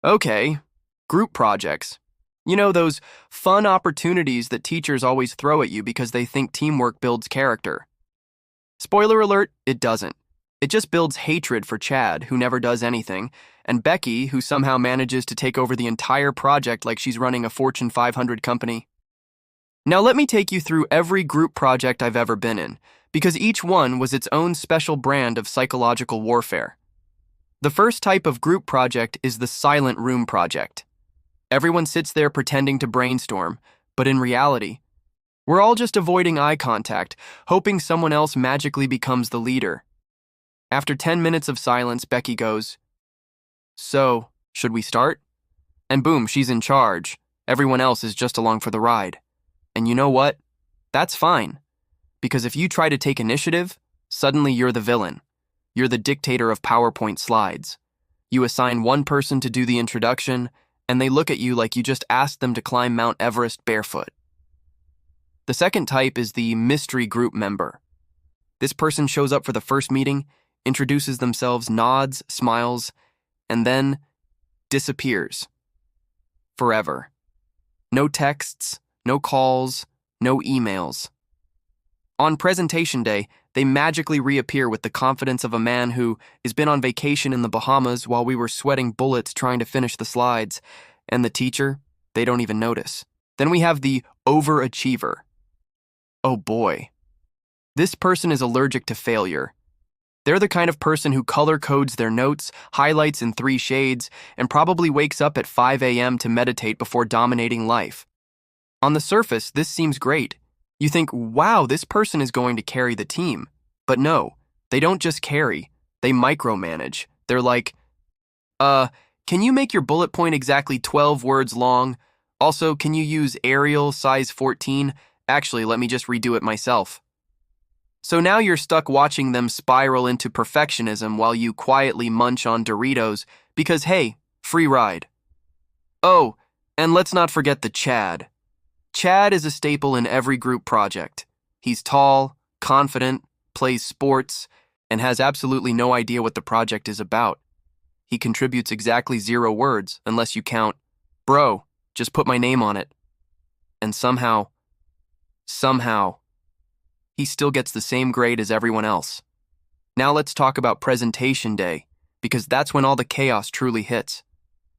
Okay, group projects. You know, those fun opportunities that teachers always throw at you because they think teamwork builds character. Spoiler alert, it doesn't. It just builds hatred for Chad, who never does anything, and Becky, who somehow manages to take over the entire project like she's running a Fortune 500 company. Now let me take you through every group project I've ever been in, because each one was its own special brand of psychological warfare. The first type of group project is the silent room project. Everyone sits there pretending to brainstorm, but in reality, we're all just avoiding eye contact, hoping someone else magically becomes the leader. After 10 minutes of silence, Becky goes, "So, should we start?" And boom, she's in charge. Everyone else is just along for the ride. And you know what? That's fine. Because if you try to take initiative, suddenly you're the villain. You're the dictator of PowerPoint slides. You assign one person to do the introduction, and they look at you like you just asked them to climb Mount Everest barefoot. The second type is the mystery group member. This person shows up for the first meeting, introduces themselves, nods, smiles, and then disappears. Forever. No texts, no calls, no emails. On presentation day, they magically reappear with the confidence of a man who has been on vacation in the Bahamas while we were sweating bullets trying to finish the slides, and the teacher, they don't even notice. Then we have the overachiever. Oh boy. This person is allergic to failure. They're the kind of person who color codes their notes, highlights in 3 shades, and probably wakes up at 5 a.m. to meditate before dominating life. On the surface, this seems great. You think, wow, this person is going to carry the team. But no, they don't just carry, they micromanage. They're like, can you make your bullet point exactly 12 words long? Also, can you use Arial size 14? Actually, let me just redo it myself. So now you're stuck watching them spiral into perfectionism while you quietly munch on Doritos because, hey, free ride. Oh, and let's not forget the Chad. Chad is a staple in every group project. He's tall, confident, plays sports, and has absolutely no idea what the project is about. He contributes exactly 0 words unless you count, "Bro, just put my name on it." And somehow, he still gets the same grade as everyone else. Now let's talk about presentation day, because that's when all the chaos truly hits.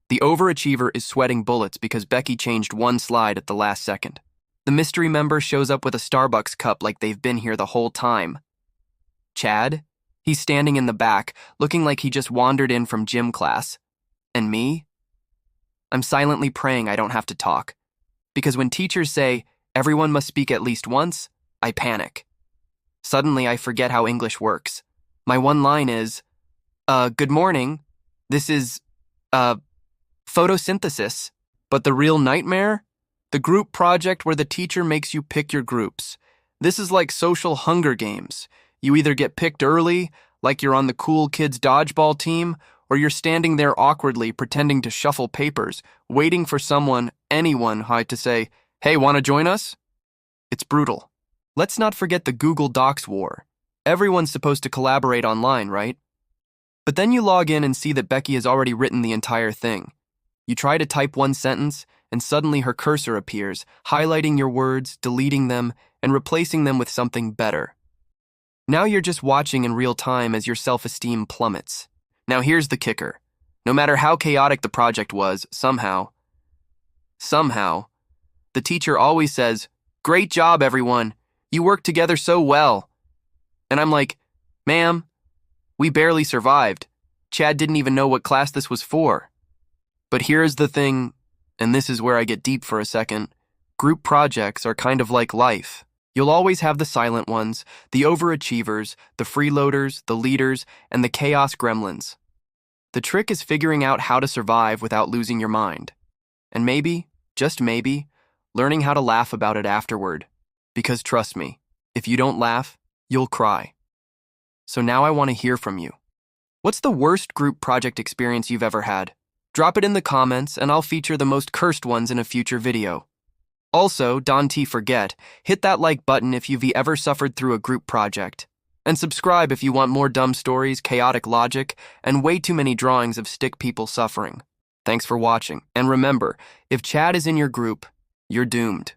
The overachiever is sweating bullets because Becky changed one slide at the last second. The mystery member shows up with a Starbucks cup like they've been here the whole time. Chad? He's standing in the back, looking like he just wandered in from gym class. And me? I'm silently praying I don't have to talk. Because when teachers say, everyone must speak at least once, I panic. Suddenly I forget how English works. My one line is, good morning. This is, photosynthesis. But the real nightmare? The group project where the teacher makes you pick your groups. This is like social Hunger Games. You either get picked early, like you're on the cool kids dodgeball team, or you're standing there awkwardly pretending to shuffle papers, waiting for anyone, to say, "Hey, wanna join us?" It's brutal. Let's not forget the Google Docs war. Everyone's supposed to collaborate online, right? But then you log in and see that Becky has already written the entire thing. You try to type one sentence, and suddenly her cursor appears, highlighting your words, deleting them, and replacing them with something better. Now you're just watching in real time as your self-esteem plummets. Now here's the kicker. No matter how chaotic the project was, somehow, the teacher always says, "Great job, everyone. You worked together so well." And I'm like, "Ma'am, we barely survived. Chad didn't even know what class this was for." But here's the thing, and this is where I get deep for a second. Group projects are kind of like life. You'll always have the silent ones, the overachievers, the freeloaders, the leaders, and the chaos gremlins. The trick is figuring out how to survive without losing your mind. And maybe, just maybe, learning how to laugh about it afterward. Because trust me, if you don't laugh, you'll cry. So now I want to hear from you. What's the worst group project experience you've ever had? Drop it in the comments and I'll feature the most cursed ones in a future video. Also, don't forget, hit that like button if you've ever suffered through a group project. And subscribe if you want more dumb stories, chaotic logic, and way too many drawings of stick people suffering. Thanks for watching, and remember, if Chad is in your group, you're doomed.